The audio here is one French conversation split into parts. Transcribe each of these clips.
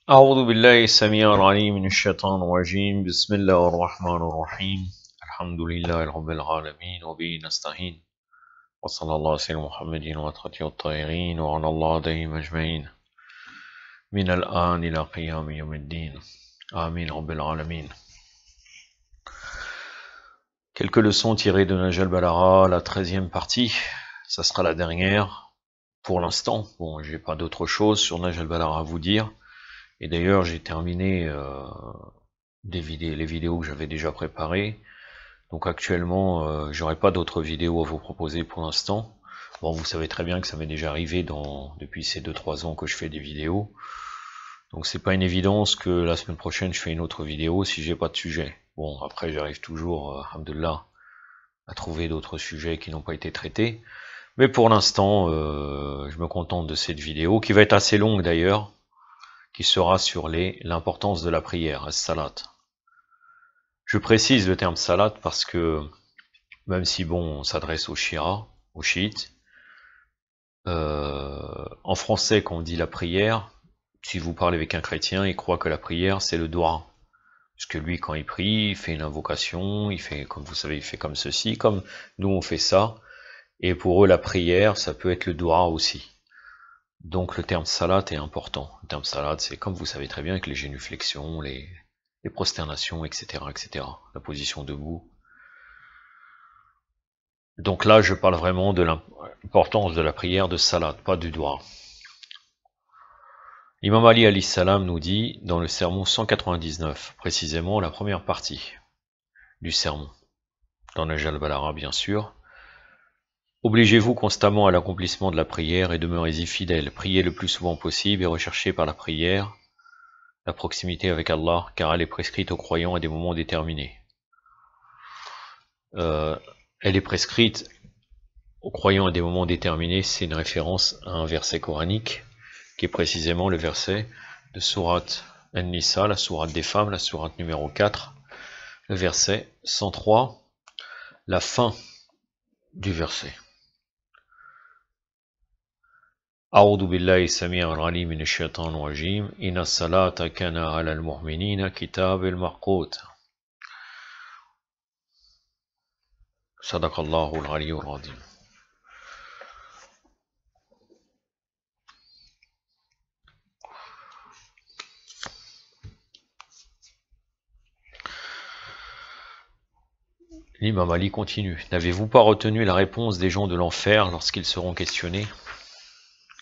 أعوذ بالله السميع العليم من الشيطان الرجيم بسم الله الرحمن الرحيم الحمد لله رب العالمين وبه نستعين وصلى الله على محمد وآله الطاهرين وعلى الله عليهم أجمعين من الآن إلى قيام يوم الدين آمين رب العالمين. Quelques leçons tirées de Nahj al-Balagha, la 13e partie, ça sera la dernière pour l'instant. Bon, j'ai pas d'autre chose sur Nahj al-Balagha à vous dire. Et d'ailleurs, j'ai terminé les vidéos que j'avais déjà préparées. Donc actuellement, j'aurai pas d'autres vidéos à vous proposer pour l'instant. Bon, vous savez très bien que ça m'est déjà arrivé depuis ces 2-3 ans que je fais des vidéos. Donc c'est pas une évidence que la semaine prochaine je fais une autre vidéo si j'ai pas de sujet. Bon, après j'arrive toujours, alhamdoulilah, à trouver d'autres sujets qui n'ont pas été traités. Mais pour l'instant, je me contente de cette vidéo, qui va être assez longue d'ailleurs, qui sera sur l'importance de la prière, as-salat. Je précise le terme salat parce que, même si bon, on s'adresse aux chiites, en français quand on dit la prière, si vous parlez avec un chrétien, il croit que la prière c'est le doua. Parce que lui quand il prie, il fait une invocation, il fait, comme vous savez, il fait comme ceci, comme nous on fait ça, et pour eux la prière ça peut être le doua aussi. Donc le terme salat est important. Le terme salat, c'est comme vous savez très bien avec les génuflexions, les prosternations, etc., etc., la position debout. Donc là, je parle vraiment de l'importance de la prière de salat, pas du doua. L'imam Ali alayhi salam nous dit dans le sermon 199, précisément la première partie du sermon, dans Nahj al-Balagha bien sûr, obligez-vous constamment à l'accomplissement de la prière et demeurez-y fidèles, priez le plus souvent possible et recherchez par la prière la proximité avec Allah, car elle est prescrite aux croyants à des moments déterminés. Elle est prescrite aux croyants à des moments déterminés, c'est une référence à un verset coranique, qui est précisément le verset de sourate An-Nisa, la sourate des femmes, la sourate numéro 4, le verset 103, la fin du verset. أعوذ بالله السميع العليم من الشيطان الرجيم إن الصلاة كان على المؤمنين كتاب الموقوت صدق الله العلي العظيم. L'imam Ali continue. N'avez-vous pas retenu la réponse des gens de l'enfer lorsqu'ils seront questionnés?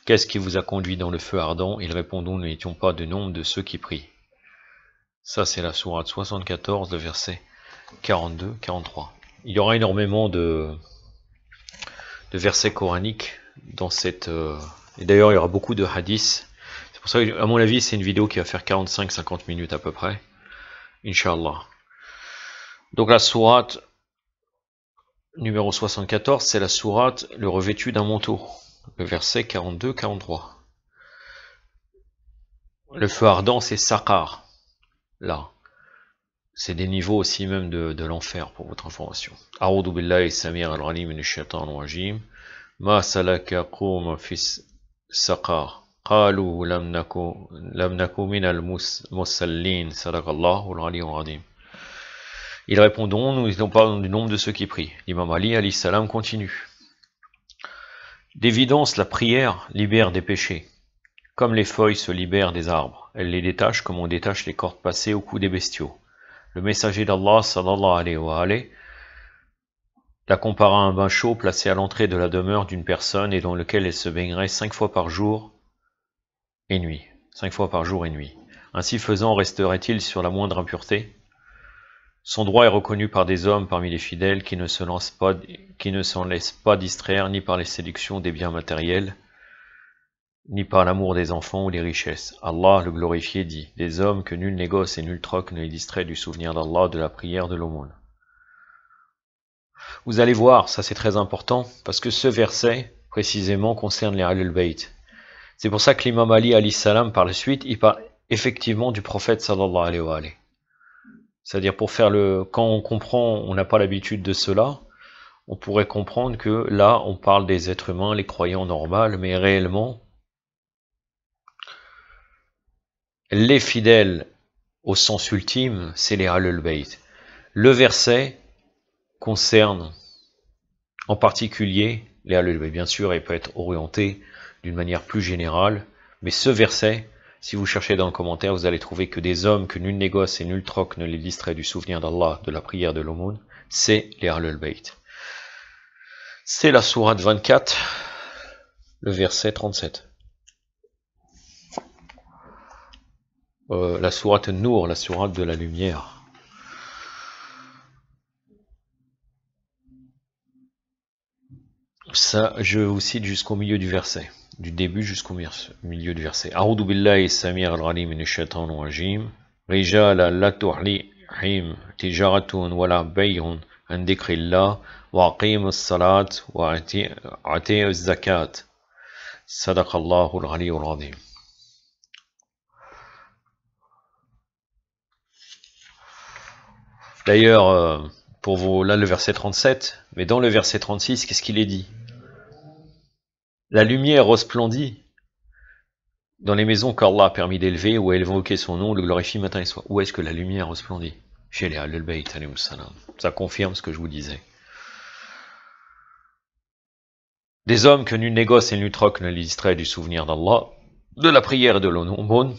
Qu'est-ce qui vous a conduit dans le feu ardent? Ils répondront, nous n'étions pas de nombre de ceux qui prient. Ça, c'est la sourate 74, le verset 42-43. Il y aura énormément de versets coraniques dans cette... et d'ailleurs, il y aura beaucoup de hadiths. C'est pour ça que, à mon avis, c'est une vidéo qui va faire 45-50 minutes à peu près. Inch'Allah. Donc la sourate numéro 74, c'est la sourate le revêtu d'un manteau. Le verset 42-43. Le feu ardent, c'est Saqar. Là. C'est des niveaux aussi même de l'enfer, pour votre information. A'udhu billahi samir al-alim minash shaitanir rajim. Ma salakakum fi saqar. Qalu lam naku minal musallin. Sadaqallahu al-aliyyul azim. Ils répondront, nous n'étions pas du nombre de ceux qui prient. L'imam Ali alayhi salam continue. D'évidence, la prière libère des péchés. Comme les feuilles se libèrent des arbres, elle les détache comme on détache les cordes passées au cou des bestiaux. Le messager d'Allah, sallallahu alayhi wa alayhi, la compara à un bain chaud placé à l'entrée de la demeure d'une personne et dans lequel elle se baignerait 5 fois par jour et nuit. 5 fois par jour et nuit. Ainsi faisant, resterait-il sur la moindre impureté? Son droit est reconnu par des hommes parmi les fidèles qui ne s'en laissent pas distraire ni par les séductions des biens matériels, ni par l'amour des enfants ou des richesses. Allah, le glorifié, dit, des hommes que nul négoce et nul troc ne les distrait du souvenir d'Allah, de la prière, de l'aumône. Vous allez voir, ça c'est très important, parce que ce verset, précisément, concerne les Ahlul Bayt. C'est pour ça que l'imam Ali, alayhi salam, par la suite, il parle effectivement du prophète, sallallahu alayhi wa alayhi. C'est-à-dire pour faire quand on comprend, on n'a pas l'habitude de cela, on pourrait comprendre que là, on parle des êtres humains, les croyants normaux, mais réellement, les fidèles au sens ultime, c'est les Ahlul Bayt. Le verset concerne en particulier les Ahlul Bayt. Bien sûr, il peut être orienté d'une manière plus générale, mais ce verset, si vous cherchez dans le commentaire, vous allez trouver que des hommes que nul négoce et nul troc ne les distrait du souvenir d'Allah, de la prière, de l'aumône, c'est les Ahlul Bayt. C'est la sourate 24, le verset 37. La sourate Nour, la sourate de la lumière. Ça, je vous cite jusqu'au milieu du verset. Du début jusqu'au milieu du verset. A'udhu billahi samir al-ghalim minash shaitanir rajim. Rijala la tu'lihim tijaratun wala bay'un an dhikrillah wa aqimus salat wa ati'uz zakat. Sadaqallahu al-aliyyul azim. D'ailleurs, pour vous, là le verset 37, mais dans le verset 36, qu'est-ce qu'il est dit? La lumière resplendit dans les maisons qu'Allah a permis d'élever, où elle évoquait son nom, le glorifie matin et soir. Où est-ce que la lumière resplendit? Chez les Ahlul Bayt, alayhi salam. Ça confirme ce que je vous disais. Des hommes que nul négoce et nul troc ne les distrait du souvenir d'Allah, de la prière et de l'aumône,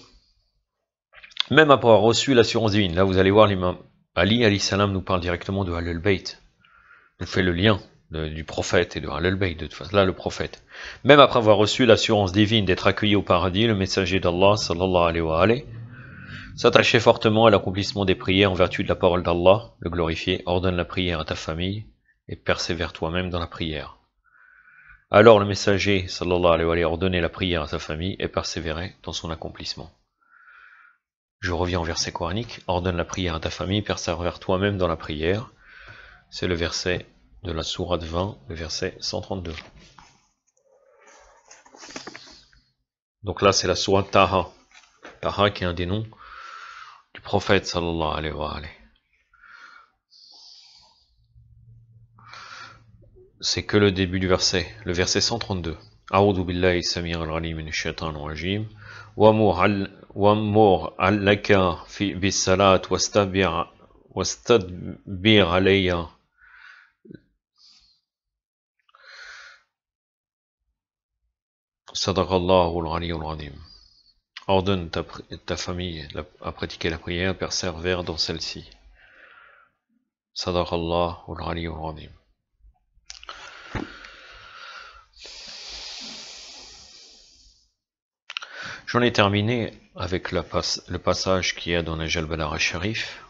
même après avoir reçu l'assurance divine. Là, vous allez voir, l'imam Ali, alayhi salam, nous parle directement de Ahlul Bayt. Il fait le lien du prophète et de Ahlul Bayt, de toute façon, là le prophète. Même après avoir reçu l'assurance divine d'être accueilli au paradis, le messager d'Allah, sallallahu alayhi wa alayhi, s'attachait fortement à l'accomplissement des prières en vertu de la parole d'Allah, le glorifié, ordonne la prière à ta famille et persévère toi-même dans la prière. Alors le messager, sallallahu alayhi wa alayhi, ordonnait la prière à sa famille et persévérait dans son accomplissement. Je reviens au verset coranique, ordonne la prière à ta famille, persévère toi-même dans la prière. C'est le verset de la sourate 20, le verset 132. Donc là, c'est la sourate Taha. Taha qui est un des noms du prophète sallallahu alayhi wa alayhi. C'est que le début du verset, le verset 132. A'udhu billahi samir al-ghalim minash shaitanir rajim. Wa'mur alaka fi bis salat wastadbir alayya. Sadaqallahu al-aliyyul azim. Ordonne ta famille à pratiquer la prière, persévère dans celle-ci. Sadaqallahu al-aliyyul azim. J'en ai terminé avec le passage qu'il y a dans Nahj al-Balagha Sharif.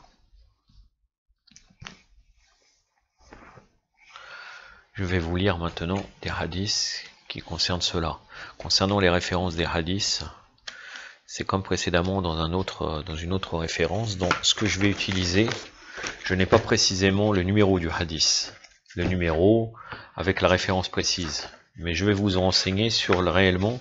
Je vais vous lire maintenant des hadiths qui concernent cela. Concernant les références des hadiths, c'est comme précédemment dans une autre référence. Donc ce que je vais utiliser, je n'ai pas précisément le numéro du hadith, le numéro avec la référence précise, mais je vais vous renseigner sur le réellement.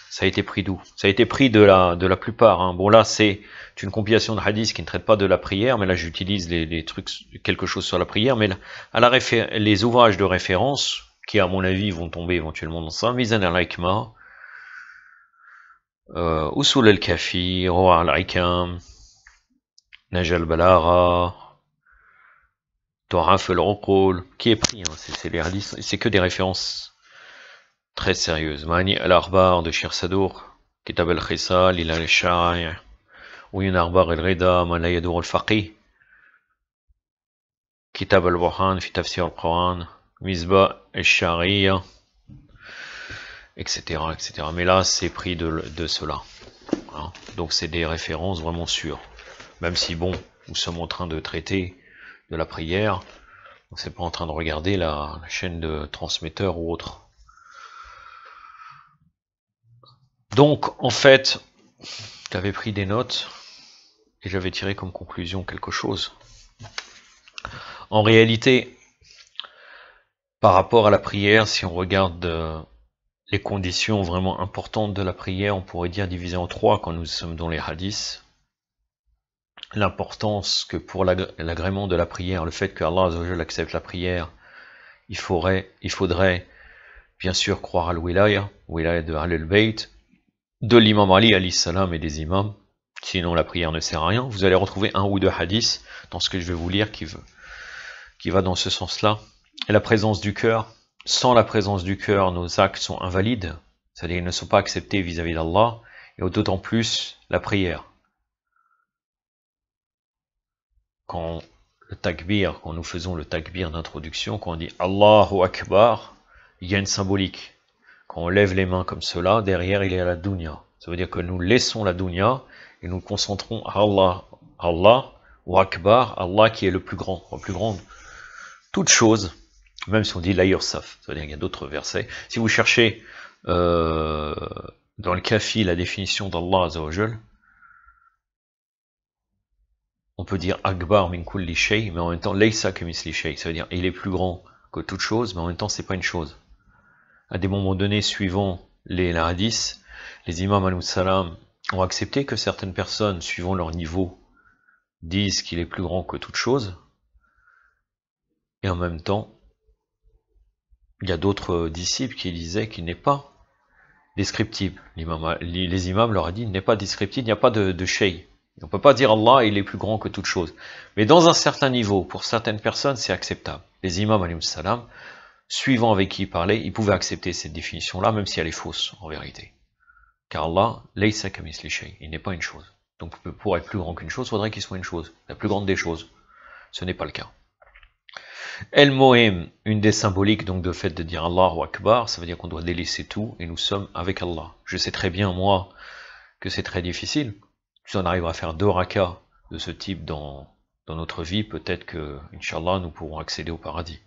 Ça a été pris d'où? Ça a été pris de la plupart. Hein. Bon là c'est une compilation de hadiths qui ne traite pas de la prière, mais là j'utilise les trucs, quelque chose sur la prière, mais là, les ouvrages de référence, qui à mon avis vont tomber éventuellement dans ça, Mizan al-Hikma, Usul al-Kafi, Ruh al-Hikam, Nahj al-Balagha, Tuhaf al-Uqul, qui est pris, hein, c'est les hadiths, c'est que des références très sérieuse. Mani al-Arbar de Shir Sadour, Kitab al-Khisal, Ilal al-Shara'i, Uyun Arbar al-Rida, Man la yadur al-Faqih, Kitab al-Burhan, fi Tafsir al-Quran, Misbah al-Shari'a, etc., etc. Mais là, c'est pris de cela. Hein. Donc, c'est des références vraiment sûres. Même si, bon, nous sommes en train de traiter de la prière, on n'est pas en train de regarder la chaîne de transmetteurs ou autre. Donc, en fait, j'avais pris des notes et j'avais tiré comme conclusion quelque chose. En réalité, par rapport à la prière, si on regarde les conditions vraiment importantes de la prière, on pourrait dire divisé en trois quand nous sommes dans les hadiths. L'importance que pour l'agrément de la prière, le fait que Allah Azza wa Jalla accepte la prière, il faudrait bien sûr croire à wilaya de Ahlul Bayt, de l'imam Ali alayhi salam et des imams, sinon la prière ne sert à rien. Vous allez retrouver un ou deux hadiths dans ce que je vais vous lire qui va dans ce sens-là. Et la présence du cœur, sans la présence du cœur, nos actes sont invalides, c'est-à-dire ils ne sont pas acceptés vis-à-vis d'Allah, et d'autant plus la prière. Quand nous faisons le takbir d'introduction, quand on dit Allahu Akbar, il y a une symbolique. Quand on lève les mains comme cela, derrière il y a la dunya. Ça veut dire que nous laissons la dunya et nous concentrons à Allah, Allah ou Akbar, Allah qui est le plus grand, la plus grande. Toute chose, même si on dit la yursaf, ça veut dire qu'il y a d'autres versets. Si vous cherchez dans le Kafi la définition d'Allah Azzawajal, on peut dire Akbar min kulli shay, mais en même temps Laysa kamisli shay, ça veut dire il est plus grand que toute chose, mais en même temps c'est pas une chose. À des moments donnés, suivant les hadiths, les imams alayhi salam ont accepté que certaines personnes, suivant leur niveau, disent qu'il est plus grand que toute chose, et en même temps, il y a d'autres disciples qui disaient qu'il n'est pas descriptible. Les imams leur ont dit, il n'est pas descriptible, il n'y a pas de shay. On ne peut pas dire Allah, il est plus grand que toute chose. Mais dans un certain niveau, pour certaines personnes, c'est acceptable. Les imams alayhi salam, suivant avec qui il parlait, ils pouvaient accepter cette définition-là, même si elle est fausse, en vérité. Car Allah, laysa kamisli shay, il n'est pas une chose. Donc pour être plus grand qu'une chose, il faudrait qu'il soit une chose, la plus grande des choses. Ce n'est pas le cas. El Mohem, une des symboliques donc de fait de dire Allahu Akbar, ça veut dire qu'on doit délaisser tout et nous sommes avec Allah. Je sais très bien, moi, que c'est très difficile. Si on arrive à faire 2 rakas de ce type dans notre vie, peut-être que, Inch'Allah, nous pourrons accéder au paradis.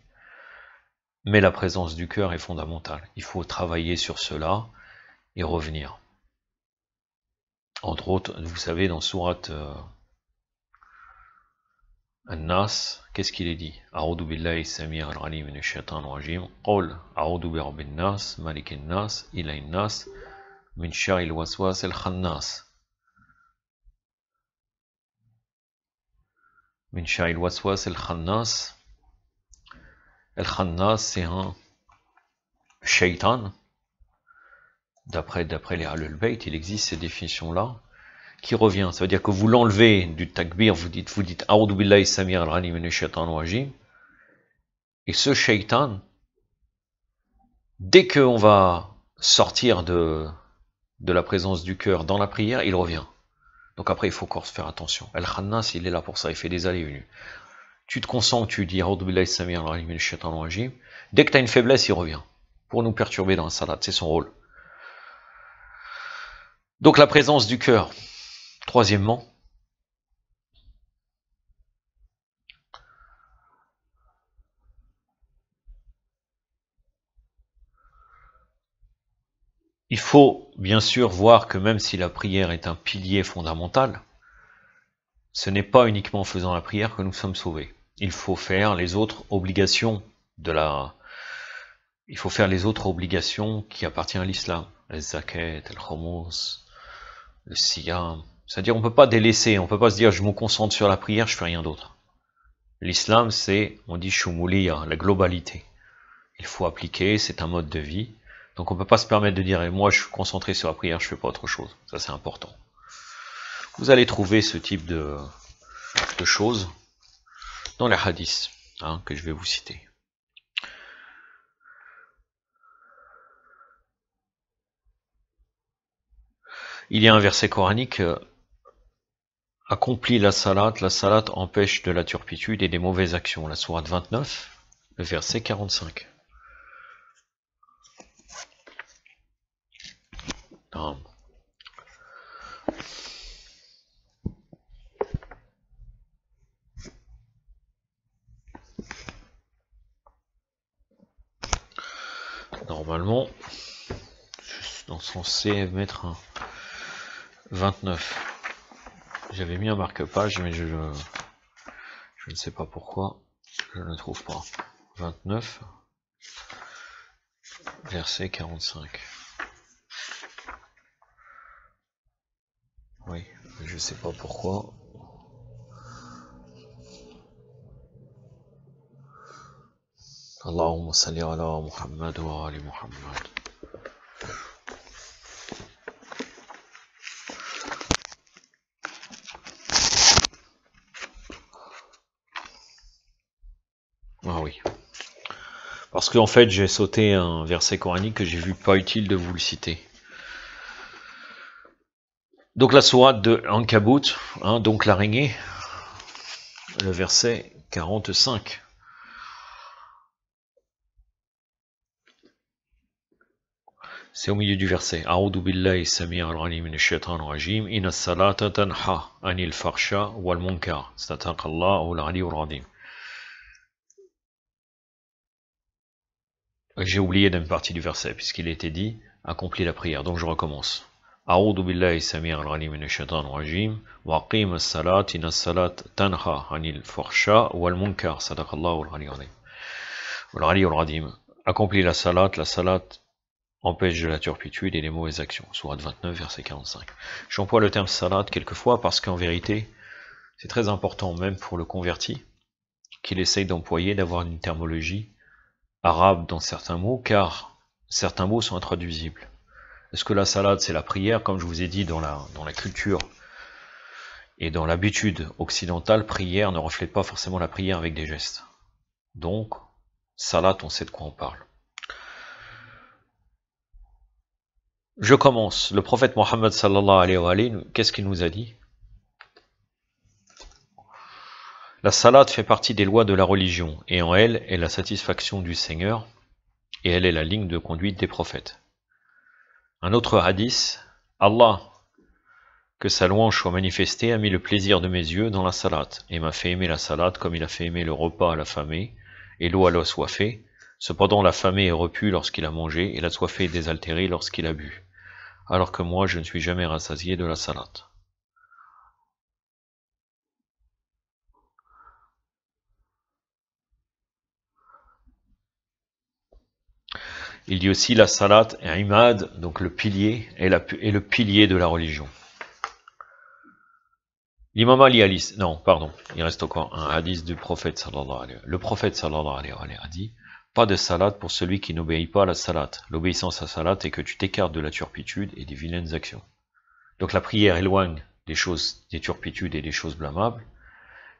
Mais la présence du cœur est fondamentale. Il faut travailler sur cela et revenir. Entre autres, vous savez, dans Sourate An-Nas, qu'est-ce qu'il est dit? A'udhu billahi samir al-alim minash shaitanir rajim. Qul a'udhu bi rabbin nas, malikin nas, ilahin nas, min sharril waswas al-khannas. Min sharril waswas al-khannas. Al-khannas, c'est un shaitan. D'après les Ahlul Bayt, il existe ces définitions-là, qui revient. Ça veut dire que vous l'enlevez du takbir, vous dites A'udhu billahi samir al-alim minash shaitanir rajim. Et ce shaitan, dès qu'on va sortir de la présence du cœur dans la prière, il revient. Donc après, il faut encore faire attention. Al-Khannas, il est là pour ça, il fait des allées et venues. Tu te concentres, tu dis A'udhu billahi samir al-alim minash shaitanir rajim. Dès que tu as une faiblesse, il revient. Pour nous perturber dans la salat, c'est son rôle. Donc la présence du cœur. Troisièmement, il faut bien sûr voir que même si la prière est un pilier fondamental, ce n'est pas uniquement en faisant la prière que nous sommes sauvés. Il faut faire les autres obligations il faut faire les autres obligations qui appartiennent à l'islam. Le zakat, le khomous, le siyam. C'est-à-dire on ne peut pas délaisser, on ne peut pas se dire je me concentre sur la prière, je fais rien d'autre. L'islam c'est, on dit shumouliya, la globalité. Il faut appliquer, c'est un mode de vie. Donc on ne peut pas se permettre de dire moi je suis concentré sur la prière, je ne fais pas autre chose. Ça c'est important. Vous allez trouver ce type de choses dans les hadiths que je vais vous citer. Il y a un verset coranique, accomplit la salat empêche de la turpitude et des mauvaises actions. La sourate 29, le verset 45. Normalement, je suis censé mettre un 29. J'avais mis un marque-page, mais je ne sais pas pourquoi, je ne trouve pas. 29, verset 45. Oui, je ne sais pas pourquoi. Allahumma salli ala Muhammad wa ali Muhammad. Parce qu'en fait, j'ai sauté un verset coranique que j'ai vu pas utile de vous le citer. Donc la sourate de Ankabut, hein, donc l'araignée, le verset 45. C'est au milieu du verset. A'udhu billahi sami' al-alim minash shaitanir rajim. Inna as-salata tanha 'anil farsha wal munkar. Sadaqallahu al-aliyyul azim. J'ai oublié d'une partie du verset puisqu'il était dit accomplis la prière. Donc je recommence. A'udhu billahi sami' al-alim minash shaitanir rajim. Wa aqim as-salata inna as-salata tanha 'anil farsha wal munkar. Sadaqallahu al-aliyyul azim. Accomplis la salat empêche de la turpitude et des mauvaises actions. Sourate 29, verset 45. J'emploie le terme salat quelquefois parce qu'en vérité, c'est très important même pour le converti qu'il essaye d'employer, d'avoir une terminologie arabe dans certains mots, car certains mots sont intraduisibles. Est-ce que la salat c'est la prière? Comme je vous ai dit, dans la culture et dans l'habitude occidentale, prière ne reflète pas forcément la prière avec des gestes. Donc, salat, on sait de quoi on parle. Je commence. Le prophète Mohammed sallallahu alayhi wa sallam, qu'est-ce qu'il nous a dit? La salat fait partie des lois de la religion, et en elle est la satisfaction du Seigneur, et elle est la ligne de conduite des prophètes. Un autre hadith, Allah, que sa louange soit manifestée, a mis le plaisir de mes yeux dans la salat, et m'a fait aimer la salat comme il a fait aimer le repas à l'affamé, et l'eau à l'assoiffé. Cependant l'affamé est repu lorsqu'il a mangé, et l'assoiffé est désaltéré lorsqu'il a bu. Alors que moi, je ne suis jamais rassasié de la salat. Il dit aussi la salat et imad, donc le pilier, est le pilier de la religion. L'imam Ali non, pardon, il reste encore un hadith du prophète sallallahu alayhi wa sallam. Le prophète sallallahu alayhi wa sallam a dit, pas de salat pour celui qui n'obéit pas à la salat. L'obéissance à la salat est que tu t'écartes de la turpitude et des vilaines actions. Donc la prière éloigne des choses, des turpitudes et des choses blâmables,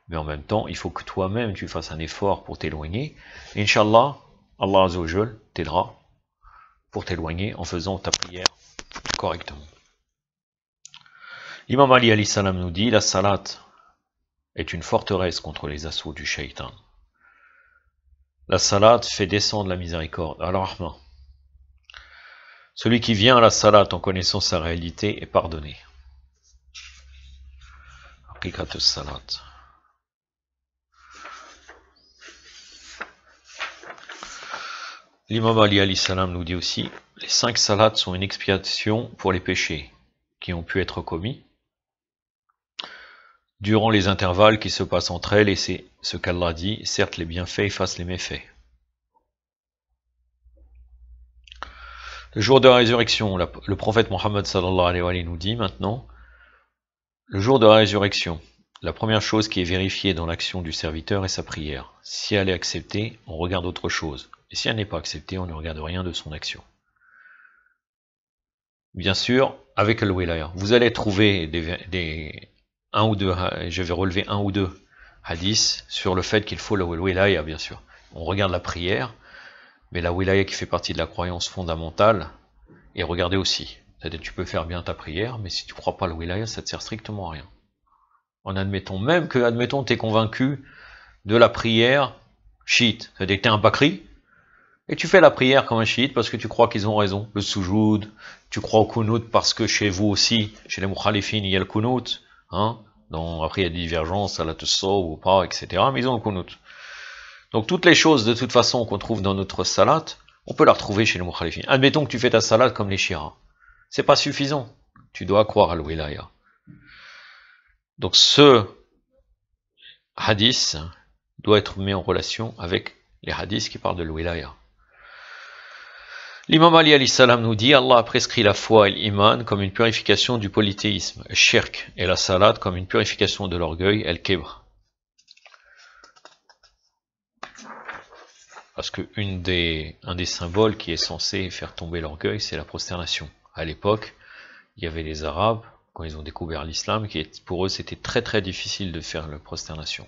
mais en même temps, il faut que toi-même tu fasses un effort pour t'éloigner. Inch'Allah, Allah Azza wa Jal t'aidera pour t'éloigner en faisant ta prière correctement. L'imam Ali alayhi salam nous dit, la salat est une forteresse contre les assauts du shaitan. La salat fait descendre la miséricorde, al-Rahma. Celui qui vient à la salat en connaissant sa réalité est pardonné. Haqiqat salat. L'imam Ali alayhi salam nous dit aussi, les 5 salats sont une expiation pour les péchés qui ont pu être commis durant les intervalles qui se passent entre elles, et c'est ce qu'Allah dit, certes les bienfaits effacent les méfaits. Le jour de la résurrection, le prophète Mohammed sallallahu alayhi wa sallam nous dit maintenant, le jour de la résurrection, la première chose qui est vérifiée dans l'action du serviteur est sa prière. Si elle est acceptée, on regarde autre chose. Et si elle n'est pas acceptée, on ne regarde rien de son action. Bien sûr, avec le wilaya, vous allez trouver je vais relever un ou deux hadiths sur le fait qu'il faut le wilaya, bien sûr. On regarde la prière, mais la wilaya qui fait partie de la croyance fondamentale est regardée aussi. C'est-à-dire tu peux faire bien ta prière, mais si tu ne crois pas le wilaya, ça ne te sert strictement à rien. En admettant même que, admettons, tu es convaincu de la prière chiite, c'est-à-dire que tu es un bakri, et tu fais la prière comme un chiite parce que tu crois qu'ils ont raison. Le soujoud, tu crois au kunut parce que chez vous aussi, chez les mukhalifines, il y a le kunut, hein, après il y a des divergences, à la tusso ou pas, etc. Mais ils ont le kunut. Donc toutes les choses de toute façon qu'on trouve dans notre salat, on peut la retrouver chez les mukhalifines. Admettons que tu fais ta salat comme les shiras. C'est pas suffisant. Tu dois croire à l'wilaya. Donc ce hadith doit être mis en relation avec les hadiths qui parlent de l'wilaya. L'imam Ali alayhi salam nous dit, Allah a prescrit la foi et l'iman comme une purification du polythéisme, shirk, et la salat comme une purification de l'orgueil, el-kibr. Parce que un des symboles qui est censé faire tomber l'orgueil, c'est la prosternation. À l'époque, il y avait les Arabes, quand ils ont découvert l'islam, pour eux c'était très très difficile de faire la prosternation.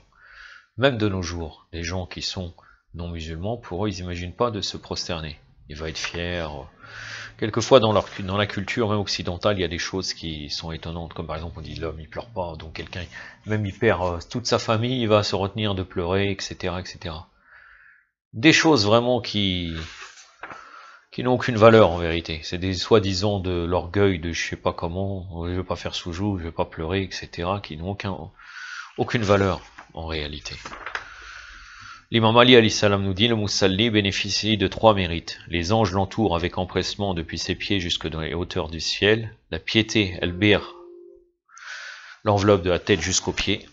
Même de nos jours, des gens qui sont non musulmans, pour eux, ils n'imaginent pas de se prosterner. Il va être fier. Quelquefois, dans la culture même occidentale, il y a des choses qui sont étonnantes, comme par exemple, on dit l'homme, il pleure pas, donc quelqu'un, même il perd toute sa famille, il va se retenir de pleurer, etc., etc. Des choses vraiment qui n'ont aucune valeur en vérité. C'est des soi-disant de l'orgueil de je sais pas comment, je vais pas faire sous-joue, je vais pas pleurer, etc., qui n'ont aucune valeur en réalité. L'imam Ali alayhi salam nous dit, le Moussalli bénéficie de 3 mérites. Les anges l'entourent avec empressement depuis ses pieds jusque dans les hauteurs du ciel. La piété, al-bir, l'enveloppe de la tête jusqu'aux pieds.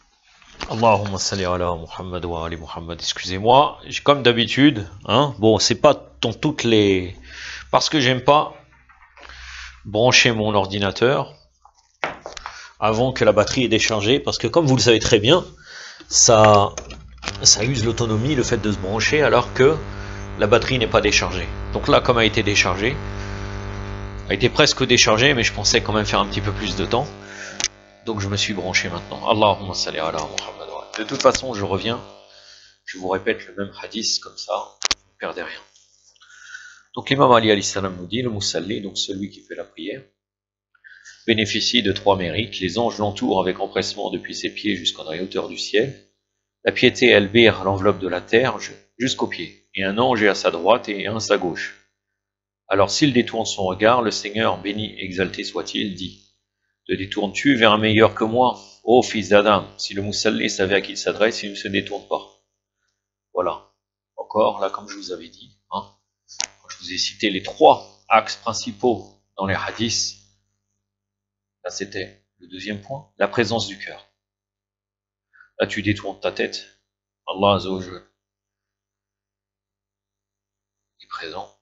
Allahumma salli ala Muhammad wa ali Muhammad. Excusez-moi, comme d'habitude, hein, bon, c'est pas dans toutes les... Parce que j'aime pas brancher mon ordinateur avant que la batterie est déchargée, parce que comme vous le savez très bien, ça use l'autonomie, le fait de se brancher, alors que la batterie n'est pas déchargée. Donc là, comme elle a été déchargée, a été presque déchargée, mais je pensais quand même faire un petit peu plus de temps. Donc je me suis branché maintenant. Allahumma salli ala Muhammad. De toute façon, je reviens, je vous répète le même hadith, comme ça, vous ne perdez rien. Donc l'imam Ali alayhi salam nous dit, le Moussalli, donc celui qui fait la prière, bénéficie de 3 mérites. Les anges l'entourent avec empressement depuis ses pieds jusqu'en les hauteurs du ciel. La piété, elle bire l'enveloppe de la terre jusqu'aux pieds, et un ange est à sa droite et un à sa gauche. Alors s'il détourne son regard, le Seigneur, béni exalté soit-il, dit, te détournes-tu vers un meilleur que moi, ô fils d'Adam? Si le Moussalli savait à qui il s'adresse, il ne se détourne pas. Voilà. Encore, là, comme je vous avais dit, hein, je vous ai cité les 3 axes principaux dans les hadiths. Là, c'était le deuxième point, la présence du cœur. Là, tu détournes ta tête. Allah Azza wa Jalla est présent.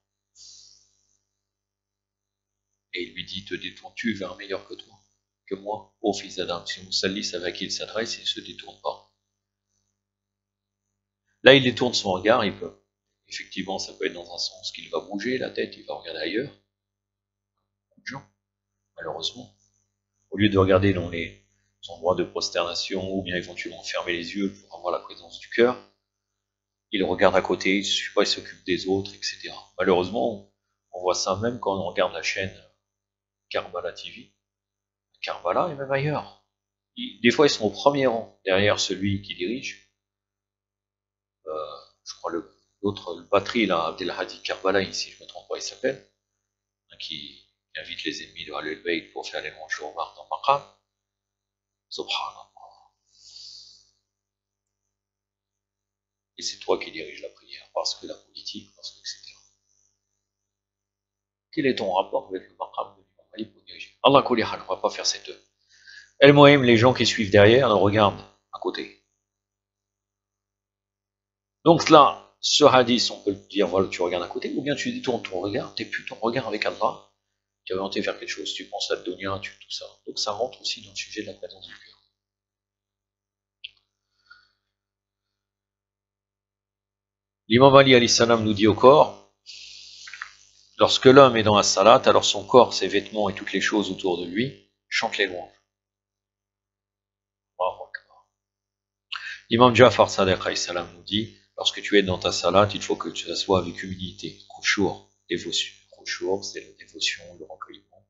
Et il lui dit, te détournes-tu vers un meilleur que toi, que moi, ô fils d'Adam? Si Moussalli savait à qui il s'adresse, il ne se détourne pas. Là, il détourne son regard, il peut. Effectivement, ça peut être dans un sens qu'il va bouger la tête, il va regarder ailleurs. Beaucoup de gens, malheureusement. Au lieu de regarder dans les endroits de prosternation, ou bien éventuellement fermer les yeux pour avoir la présence du cœur, il regarde à côté, il s'occupe des autres, etc. Malheureusement, on voit ça même quand on regarde la chaîne Karbala TV, Karbala et même ailleurs. Des fois, ils sont au premier rang, derrière celui qui dirige. Je crois l'autre, le batterie, là, Abdelhadi Karbala, si je ne me trompe pas, il s'appelle, qui invite les ennemis de Ahlul Bayt pour faire les manches au Omar dans Maqam. Subhanallah. Et c'est toi qui diriges la prière, parce que la politique, parce que etc. Quel est ton rapport avec le Maqam de l'imam Ali pour diriger? Allah Kulihal, on ne va pas faire cette... El Mohem, les gens qui suivent derrière, regardent à côté. Donc là, ce hadith, on peut le dire, voilà, tu regardes à côté, ou bien tu détournes ton regard, tu n'es plus ton regard avec Allah, tu es orienté vers quelque chose, tu penses à Dunya, tout ça. Donc ça rentre aussi dans le sujet de la présence du cœur. L'imam Ali alayhi salam nous dit au corps, lorsque l'homme est dans la salat, alors son corps, ses vêtements et toutes les choses autour de lui chantent les louanges. L'imam Ja'far Sadiq alayhi salam nous dit, lorsque tu es dans ta salat, il faut que tu t'assoies avec humilité, khushu', dévotion. Khushu', c'est la dévotion, le recueillement,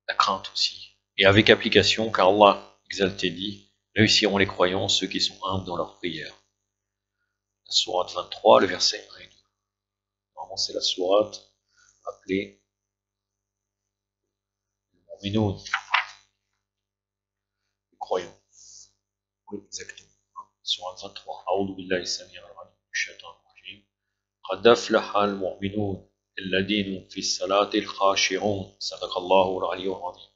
la crainte aussi. Et avec application, car Allah, exalté, dit, réussiront les croyants, ceux qui sont humbles dans leur prière. La sourate 23, le verset 1 et 2. Normalement, c'est la sourate appelée le Mu'minun, les croyants. Oui, exactement. Sourate 23. A'udhu billahi samir al-alim shaitan al-rajim. Qad aflaha al-mu'minun alladhina fi as-salati al-khashi'un. Sadaqallahu al-aliyyul azim.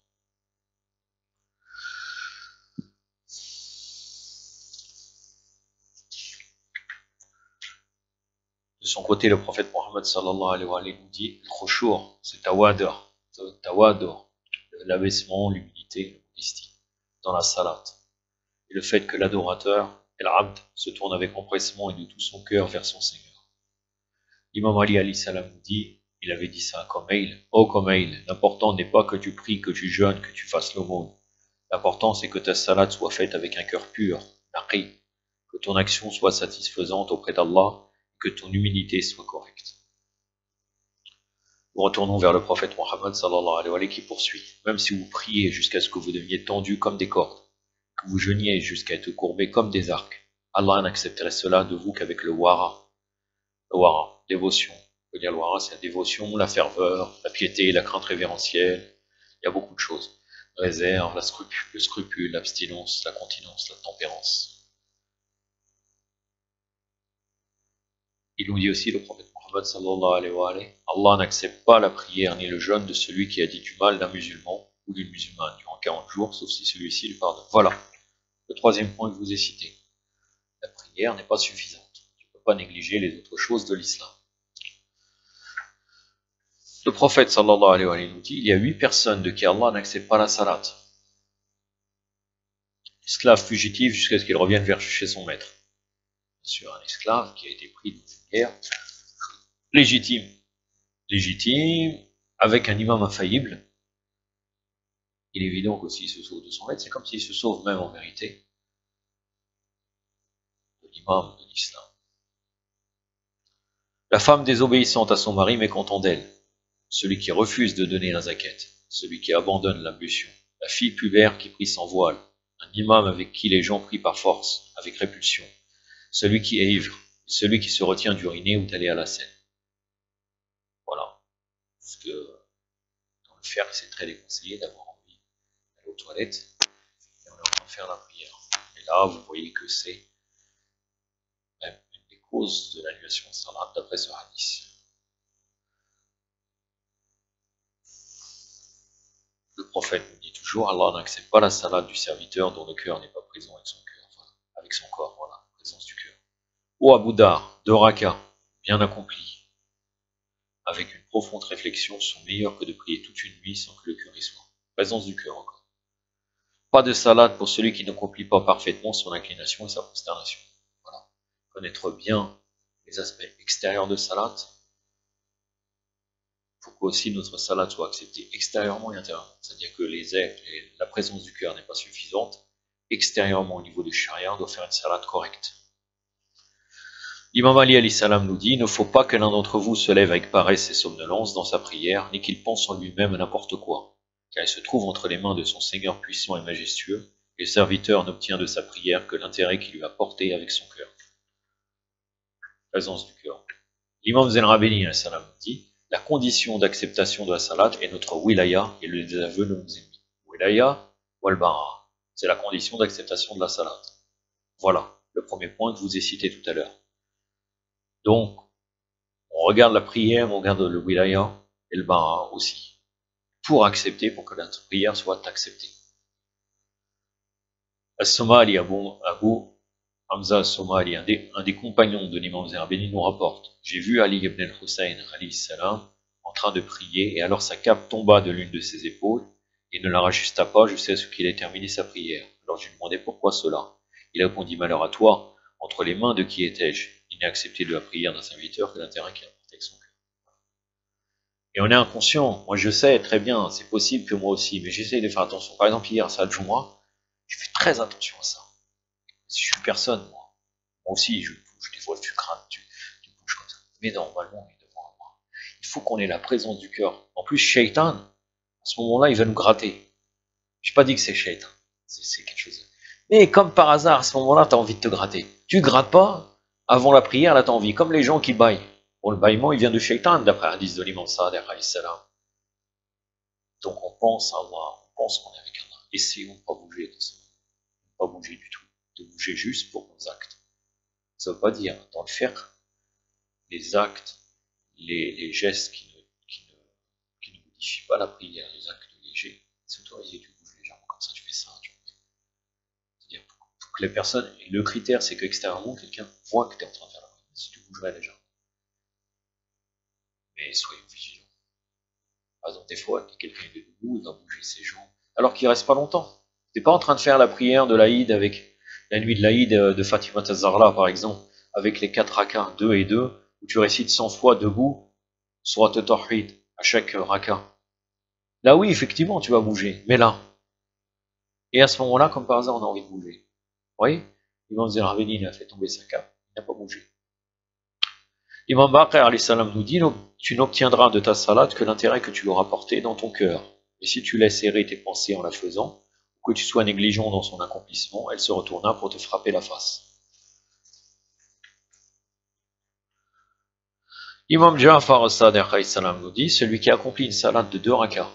De son côté, le prophète Mohammed sallallahu alayhi wa sallam nous dit, le khushu', c'est tawadur, l'abaissement, l'humilité, la modestie, dans la salat. Et le fait que l'adorateur, l'abd, se tourne avec empressement et de tout son cœur vers son Seigneur. L'imam Ali alayhi salam nous dit, il avait dit ça à Kumail, ô Kumail, l'important n'est pas que tu pries, que tu jeûnes, que tu fasses l'aumône. L'important c'est que ta salat soit faite avec un cœur pur, naqi, que ton action soit satisfaisante auprès d'Allah, que ton humilité soit correcte. Nous retournons vers le prophète Mohammed sallallahu alayhi wa sallam qui poursuit. Même si vous priez jusqu'à ce que vous deveniez tendus comme des cordes, que vous jeûniez jusqu'à être courbés comme des arcs, Allah n'accepterait cela de vous qu'avec le wara. Le wara, dévotion. On peut dire le wara, c'est la dévotion, la ferveur, la piété, la crainte révérentielle. Il y a beaucoup de choses. Réserve, le scrupule, l'abstinence, la continence, la tempérance. Il nous dit aussi, le prophète Mohammed sallallahu alayhi wa sallam, Allah n'accepte pas la prière ni le jeûne de celui qui a dit du mal d'un musulman ou d'une musulmane durant 40 jours, sauf si celui-ci le pardonne. Voilà, le troisième point que je vous ai cité. La prière n'est pas suffisante. Tu ne peux pas négliger les autres choses de l'islam. Le prophète sallallahu alayhi wa sallam nous dit, il y a 8 personnes de qui Allah n'accepte pas la salat. Esclave fugitif jusqu'à ce qu'il revienne vers chez son maître. Sur un esclave qui a été pris dans une guerre légitime, avec un imam infaillible. Il est évident que s'il se sauve de son maître, c'est comme s'il se sauve même en vérité de l'imam de l'islam. La femme désobéissante à son mari mécontent d'elle, celui qui refuse de donner la zakat, celui qui abandonne l'ablution, la fille pubère qui prie sans voile, un imam avec qui les gens prient par force, avec répulsion, celui qui est ivre, celui qui se retient d'uriner ou d'aller à la scène. Voilà. Parce que dans le faire, c'est très déconseillé d'avoir envie d'aller aux toilettes et on est en train de faire la prière. Et là, vous voyez que c'est même une des causes de l'annulation de salat d'après ce hadith. Le prophète nous dit toujours, Allah n'accepte pas la salat du serviteur dont le cœur n'est pas présent avec son cœur, enfin, avec son corps, voilà, présence du cœur. Ou Abu Dar, 2 rakas, bien accomplis, avec une profonde réflexion, sont meilleurs que de prier toute une nuit sans que le cœur y soit. Présence du cœur encore. Pas de salade pour celui qui n'accomplit pas parfaitement son inclination et sa prosternation. Voilà. Connaître bien les aspects extérieurs de salade, pour qu'aussi notre salade soit acceptée extérieurement et intérieurement. C'est-à-dire que la présence du cœur n'est pas suffisante. Extérieurement, au niveau du charia, on doit faire une salade correcte. L'imam Ali alayhi salam nous dit, il ne faut pas que l'un d'entre vous se lève avec paresse et somnolence dans sa prière, ni qu'il pense en lui-même à n'importe quoi, car il se trouve entre les mains de son Seigneur puissant et majestueux, et le serviteur n'obtient de sa prière que l'intérêt qu'il lui a porté avec son cœur. Présence du cœur. L'imam Zain al-Abidin alayhi salam nous dit, la condition d'acceptation de la salat est notre wilaya et le désaveu de nos ennemis. Wilaya wal-bara, c'est la condition d'acceptation de la salat. Voilà, le premier point que je vous ai cité tout à l'heure. Donc, on regarde la prière, on regarde le wilaya et le bara aussi, pour accepter, pour que la prière soit acceptée. As-Somali, Abu Hamza As-Somali, un des compagnons de l'imam Zain al-Abidin nous rapporte, j'ai vu Ali ibn al-Hussein alayhi salam en train de prier, et alors sa cape tomba de l'une de ses épaules, et ne la rajusta pas jusqu'à ce qu'il ait terminé sa prière. Alors je lui demandais pourquoi cela. Il répondit, malheur à toi, entre les mains de qui étais-je? Il n'a accepté de la prière d'un serviteur que l'intérêt qu'il a porté avec son cœur. Et on est inconscient. Moi je sais très bien, c'est possible que moi aussi, mais j'essaye de faire attention. Par exemple hier, ça Jumu'ah, je fais très attention à ça. Si je suis personne, moi aussi je bouge, des fois tu crains, tu bouges comme ça. Mais normalement, on est devant moi. Il faut qu'on ait la présence du cœur. En plus, Shaitan, à ce moment-là, il va nous gratter. Je n'ai pas dit que c'est Shaitan, c'est quelque chose. Mais comme par hasard, à ce moment-là, tu as envie de te gratter. Tu ne grattes pas, avant la prière, là, tu as envie. Comme les gens qui baillent. Bon, le bâillement, il vient de Shaitan, d'après hadith de l'imam Sa'd alayhi salam. Donc on pense à Allah, on pense qu'on est avec Allah. Essayons de ne pas bouger de ça. De ne pas bouger du tout. De bouger juste pour nos actes. Ça ne veut pas dire, dans le faire, les actes, les gestes qui ne modifient pas la prière, les actes légers, c'est autorisé, tu bouges légèrement comme ça, tu fais ça, tu vois. C'est-à-dire, pour que les personnes, et le critère, c'est qu'extérieurement, quelqu'un voit que tu es en train de faire la prière, si tu bougerais légèrement. Mais soyons vigilants. Par exemple, des fois, quelqu'un est debout, il va bouger ses jambes, alors qu'il ne reste pas longtemps. Tu n'es pas en train de faire la prière de l'Aïd avec la nuit de l'Aïd de Fatima Az-Zahra, par exemple, avec les 4 rakas, 2 et 2, où tu récites 100 fois debout, Surat Tawhid, à chaque raka. Là, oui, effectivement, tu vas bouger, mais là. Et à ce moment-là, comme par hasard, on a envie de bouger. Vous voyez? Imam Zain al-Abidin a fait tomber sa cape, il n'a pas bougé. Imam Baqir alayhi salam nous dit, tu n'obtiendras de ta salade que l'intérêt que tu auras porté dans ton cœur. Et si tu laisses errer tes pensées en la faisant, ou que tu sois négligent dans son accomplissement, elle se retourna pour te frapper la face. Imam Ja'far as-Sadiq alayhi salam nous dit, celui qui accomplit une salade de 2 rakas,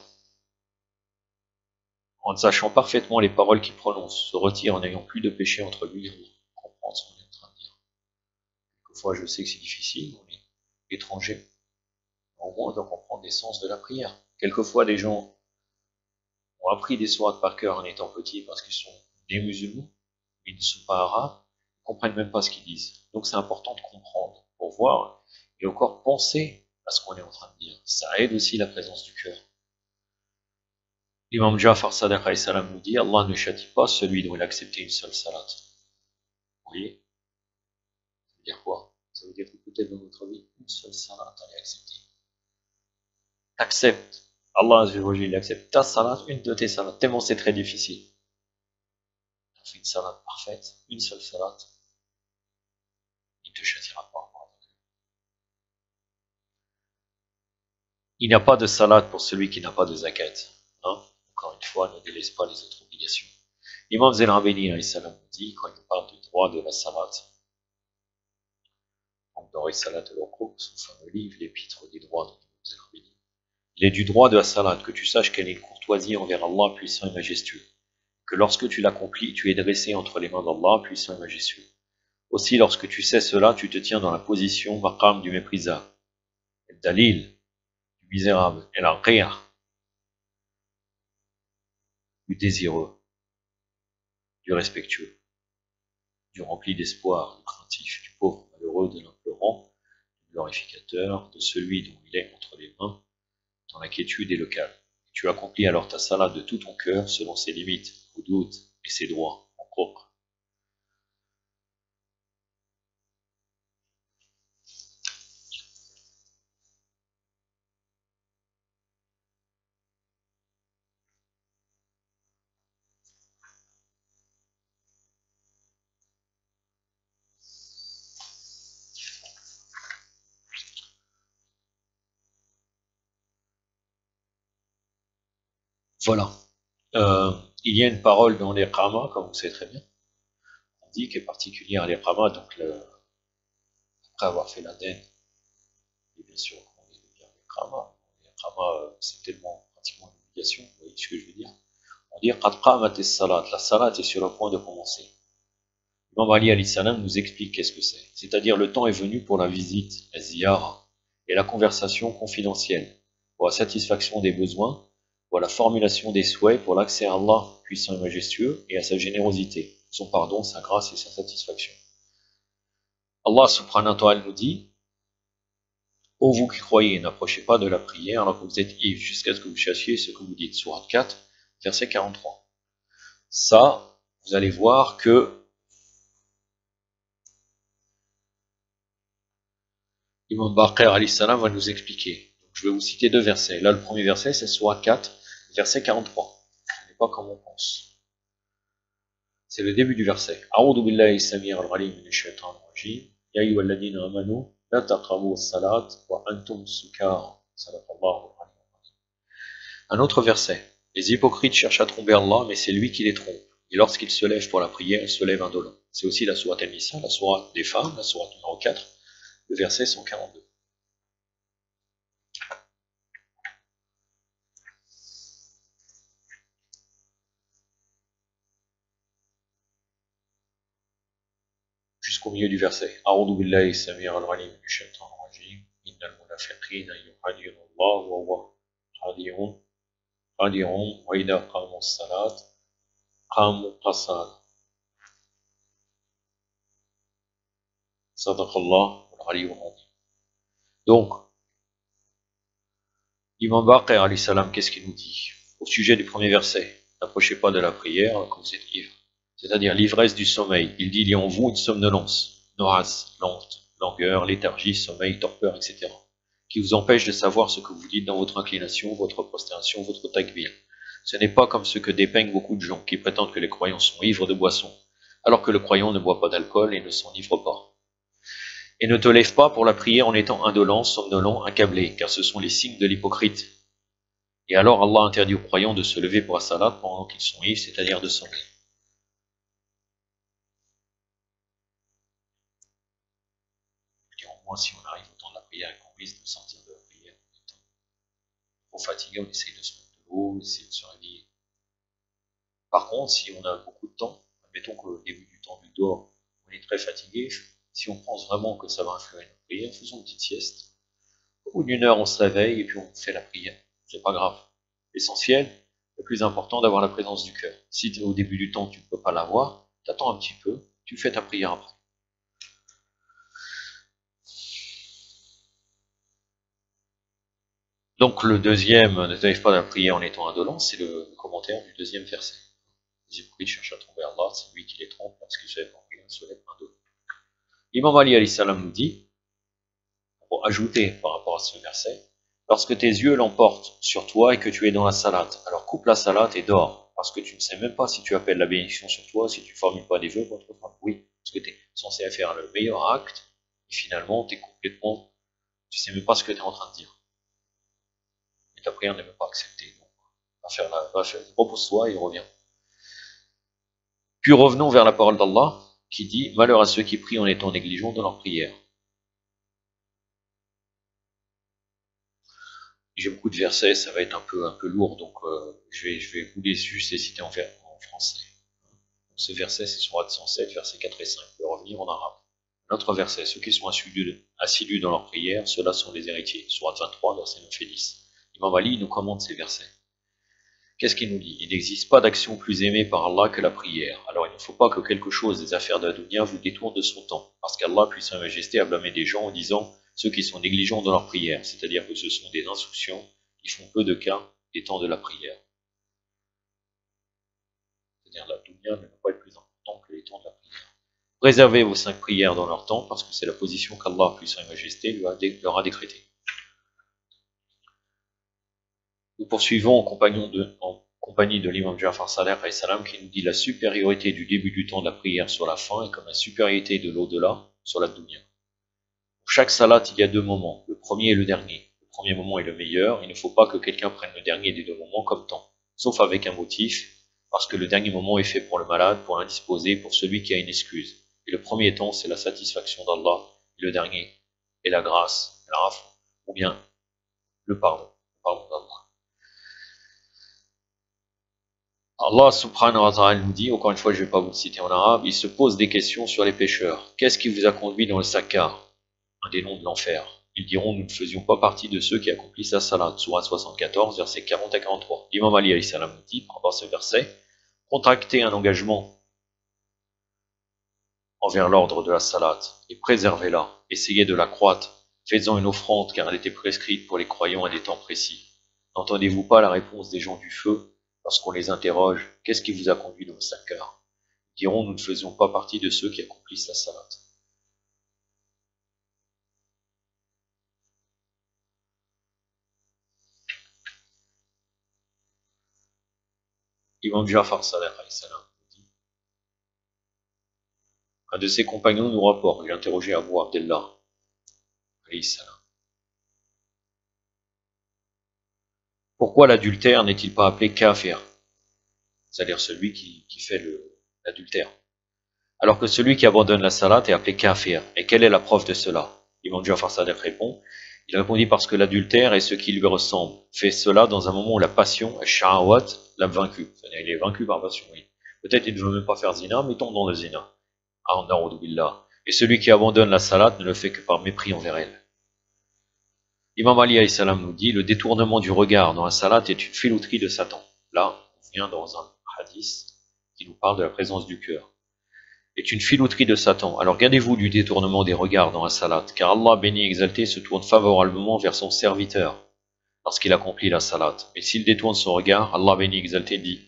en sachant parfaitement les paroles qu'il prononce, se retire en n'ayant plus de péché entre lui et Allah. Comprendre ce qu'on est en train de dire. Quelquefois, je sais que c'est difficile, on est étranger. Au moins, on doit comprendre l'essence de la prière. Quelquefois, des gens ont appris des sourates par cœur en étant petits parce qu'ils sont des musulmans, mais ils ne sont pas arabes, ils ne comprennent même pas ce qu'ils disent. Donc, c'est important de comprendre pour voir et encore penser à ce qu'on est en train de dire. Ça aide aussi la présence du cœur. L'imam Ja'far Sadiq alayhi salam nous dit, Allah ne châtie pas celui dont il a accepté une seule salat. Vous voyez? Ça veut dire quoi? Ça veut dire que peut-être dans notre vie, une seule salat, elle est acceptée. Accepte. Allah il accepte ta salat, une de tes salats, tellement c'est très difficile. Tu fais une salat parfaite, une seule salat, il ne te châtiera pas. Il n'y a pas de salat pour celui qui n'a pas de zakat. Hein? Encore une fois, ne délaisse pas les autres obligations. L'imam Zain al-Abidin nous dit, quand il nous parle du droit de la salat, donc dans Risalat al-Uqouq, son fameux livre, l'épître des droits de l'imam Zain al-Abidin, il est du droit de la salat que tu saches qu'elle est une courtoisie envers Allah puissant et majestueux, que lorsque tu l'accomplis, tu es dressé entre les mains d'Allah puissant et majestueux. Aussi, lorsque tu sais cela, tu te tiens dans la position maqam du méprisable, el dalil, du misérable, el aqir, du désireux, du respectueux, du rempli d'espoir, du craintif, du pauvre malheureux, de l'implorant, du glorificateur, de celui dont il est entre les mains, dans la quiétude et le calme. Tu accomplis alors ta salat de tout ton cœur selon ses limites, hudud et ses droits en propre. Voilà. Il y a une parole dans les Qama, comme vous savez très bien. On dit qu'elle est particulière à les Qama, donc après avoir fait l'Aden, et bien sûr, on dit bien les Qama. Les Qama, c'est tellement pratiquement une obligation, vous voyez ce que je veux dire. On dit Qad qamat as-salat, la salat est sur le point de commencer. L'imam Ali alayhi salam nous explique qu'est-ce que c'est. C'est-à-dire le temps est venu pour la visite, la ziyara, et la conversation confidentielle, pour la satisfaction des besoins, pour la formulation des souhaits, pour l'accès à Allah, puissant et majestueux, et à sa générosité, son pardon, sa grâce et sa satisfaction. Allah subhanahu wa ta'ala nous dit, ô vous qui croyez, n'approchez pas de la prière alors que vous êtes ivres, jusqu'à ce que vous chassiez ce que vous dites. Sourate 4, verset 43. Ça, vous allez voir que Imam Baqir alayhi salam va nous expliquer. Donc, je vais vous citer 2 versets. Là, le premier verset, c'est Sourate 4, verset 43. Ce n'est pas comme on pense. C'est le début du verset. A'udhu billahi samir al-ghalim minash shaitanir rajim. Ya ayyuhalladhina amanu la taqrabu as-salat wa antum sukara. Sadaqallahu al-azim. Un autre verset. Les hypocrites cherchent à tromper Allah, mais c'est lui qui les trompe. Et lorsqu'ils se lèvent pour la prière, ils se lèvent indolents. C'est aussi la sourate An-Nisa, la sourate des femmes, la sourate numéro 4, le verset 142. Jusqu'au milieu du verset. A'udhu billahi samir al-ghalim minash shaitanir rajim. Innal munafiqina yuhadiru Allah wa huwa hadirun wa idha qamu as-salat qamu qasala. Sadaqallah al-aliyyul azim. Donc, Imam Baqir alayhi salam, qu'est-ce qu'il nous dit au sujet du premier verset? N'approchez pas de la prière quand vous êtes ivre. C'est-à-dire l'ivresse du sommeil. Il dit, il y a en vous une somnolence, noise, lente, langueur, léthargie, sommeil, torpeur, etc. qui vous empêche de savoir ce que vous dites dans votre inclination, votre prosternation, votre takbir. Ce n'est pas comme ce que dépeignent beaucoup de gens qui prétendent que les croyants sont ivres de boisson. alors que le croyant ne boit pas d'alcool et ne s'enivre pas. Et ne te lève pas pour la prière en étant indolent, somnolent, accablé, car ce sont les signes de l'hypocrite. Et alors Allah interdit aux croyants de se lever pour la salat pendant qu'ils sont ivres, c'est-à-dire de sommeil. Néanmoins, si on arrive au temps de la prière et qu'on risque de sortir de la prière en étant trop fatigué, on essaye de se mettre de l'eau, on essaye de se réveiller. Par contre, si on a beaucoup de temps, admettons qu'au début du temps du dehors, on est très fatigué, si on pense vraiment que ça va influer notre prière, faisons une petite sieste. Au bout d'une heure, on se réveille et puis on fait la prière. C'est pas grave. L'essentiel, le plus important, d'avoir la présence du cœur. Si au début du temps, tu ne peux pas l'avoir, t'attends un petit peu, tu fais ta prière après. Donc le deuxième, ne t'arrive pas à la prière en étant indolent, c'est le commentaire du deuxième verset. Les hypocrites cherchent à tromper Allah, c'est lui qui les trompe parce qu'il se lève en prière, se lève indolent. L'imam Ali alayhi salam nous dit, pour ajouter par rapport à ce verset, lorsque tes yeux l'emportent sur toi et que tu es dans la salate, alors coupe la salate et dors, parce que tu ne sais même pas si tu appelles la bénédiction sur toi, si tu ne formules pas des vœux contre toi. Oui, parce que tu es censé faire le meilleur acte, et finalement, tu es complètement, tu sais même pas ce que tu es en train de dire. Et ta prière n'est même pas acceptée. Donc, repose-toi et reviens. Puis revenons vers la parole d'Allah, qui dit, malheur à ceux qui prient en étant négligents dans leur prière. J'ai beaucoup de versets, ça va être un peu lourd, donc je vais vous les juste les citer en français. Donc, ce verset, c'est Sourate 107, versets 4 et 5. Je vais revenir en arabe. Notre verset, ceux qui sont assidus dans leur prière, ceux-là sont les héritiers. Sourate 23, versets 9 et 10. Imam Ali nous commente ces versets. Qu'est-ce qu'il nous dit? Il n'existe pas d'action plus aimée par Allah que la prière. Alors il ne faut pas que quelque chose des affaires de la dunya vous détourne de son temps, parce qu'Allah, puissant majesté, a blâmé des gens en disant ceux qui sont négligents dans leur prière, c'est-à-dire que ce sont des insouciants qui font peu de cas des temps de la prière. C'est-à-dire la dunya ne peut pas être plus important que les temps de la prière. Préservez vos 5 prières dans leur temps, parce que c'est la position qu'Allah, puissant majesté, leur a décrétée. Nous poursuivons en compagnie de l'imam Ja'far Saleh qui nous dit la supériorité du début du temps de la prière sur la fin est comme la supériorité de l'au-delà sur la dunya. Pour chaque salat, il y a 2 moments, le premier et le dernier. Le premier moment est le meilleur, il ne faut pas que quelqu'un prenne le dernier des 2 moments comme temps, sauf avec un motif, parce que le dernier moment est fait pour le malade, pour l'indisposé, pour celui qui a une excuse. Et le premier temps, c'est la satisfaction d'Allah, et le dernier est la grâce, la rafle, ou bien le pardon d'Allah. Allah subhanahu wa ta'ala nous dit, encore une fois je ne vais pas vous le citer en arabe, il se pose des questions sur les pécheurs. Qu'est-ce qui vous a conduit dans le sakar, un des noms de l'enfer? Ils diront, nous ne faisions pas partie de ceux qui accomplissent la salat. Sourate 74, versets 40 à 43. L'imam Ali alayhi salam nous dit, par rapport à ce verset, contractez un engagement envers l'ordre de la salat et préservez-la. Essayez de la croître. Faites-en une offrande car elle était prescrite pour les croyants à des temps précis. N'entendez-vous pas la réponse des gens du feu lorsqu'on les interroge, qu'est-ce qui vous a conduit dans le sakar? Ils diront, nous ne faisions pas partie de ceux qui accomplissent la salat. Imam Ja'far Saleh dit, un de ses compagnons nous rapporte, j'ai interrogé Abu Abdullah, pourquoi l'adultère n'est-il pas appelé kafir? C'est-à-dire celui qui fait l'adultère. Alors que celui qui abandonne la salat est appelé kafir. Et quelle est la preuve de cela? Imam Ja'far Saleh répond, il répondit parce que l'adultère est ce qui lui ressemble. Fait cela dans un moment où la passion, shahawat, l'a vaincu. C'est-à-dire il est vaincu par passion, oui. Peut-être il ne veut même pas faire zina, mais il tombe dans le zina. Et celui qui abandonne la salat ne le fait que par mépris envers elle. Imam Ali alayhi salam nous dit, le détournement du regard dans la salat est une filouterie de Satan. Là, on vient dans un hadith qui nous parle de la présence du cœur. Est une filouterie de Satan. Alors gardez-vous du détournement des regards dans la salat, car Allah béni et exalté se tourne favorablement vers son serviteur lorsqu'il accomplit la salat. Mais s'il détourne son regard, Allah béni et exalté dit,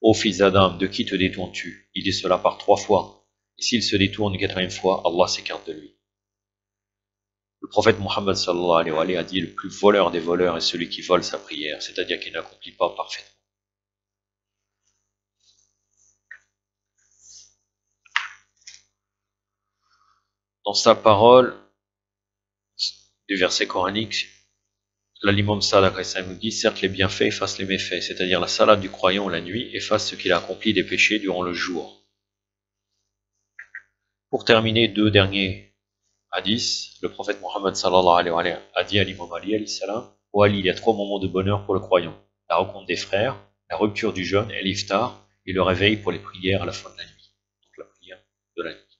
ô fils d'Adam, de qui te détournes-tu? Il dit cela par 3 fois. Et s'il se détourne une 4e fois, Allah s'écarte de lui. Le prophète Mohammed sallallahu alayhi wa sallam a dit, le plus voleur des voleurs est celui qui vole sa prière, c'est-à-dire qu'il n'accomplit pas parfaitement. dans sa parole du verset coranique, l'imam Salah nous dit, certes les bienfaits effacent les méfaits, c'est-à-dire la salade du croyant la nuit efface ce qu'il a accompli des péchés durant le jour. Pour terminer, deux derniers hadiths, le prophète Mohammed sallallahu alayhi wa sallam a dit à l'imam Ali alayhi salam, ô Ali, il y a trois moments de bonheur pour le croyant, la rencontre des frères, la rupture du jeûne et l'iftar, et le réveil pour les prières à la fin de la nuit. Donc la prière de la nuit.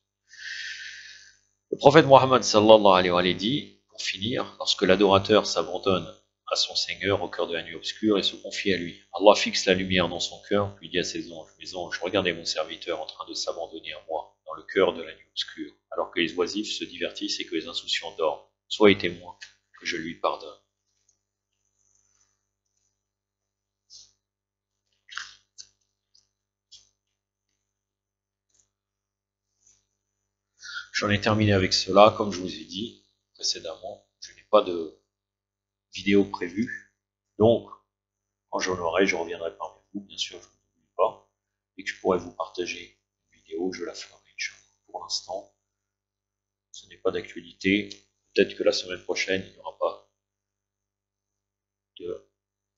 Le prophète Mohammed sallallahu alayhi wa sallam dit, pour finir, lorsque l'adorateur s'abandonne à son Seigneur au cœur de la nuit obscure et se confie à lui, Allah fixe la lumière dans son cœur, puis dit à ses anges, mes anges, regardez mon serviteur en train de s'abandonner à moi dans le cœur de la nuit obscure, alors que les oisifs se divertissent et que les insouciants dorment. Soyez témoins que je lui pardonne. J'en ai terminé avec cela, comme je vous ai dit précédemment, je n'ai pas de vidéo prévue, donc quand j'en aurai, je reviendrai parmi vous, bien sûr, je ne vous oublie pas, et que je pourrai vous partager une vidéo, je la ferai, Inch'Allah. Pour l'instant, ce n'est pas d'actualité, peut-être que la semaine prochaine, il n'y aura pas de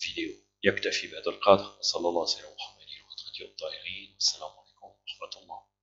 vidéo. يكتفي بهذا القدر وصلى الله على سيدنا محمد وعلى آله وصحبه الطاهرين والسلام عليكم ورحمة الله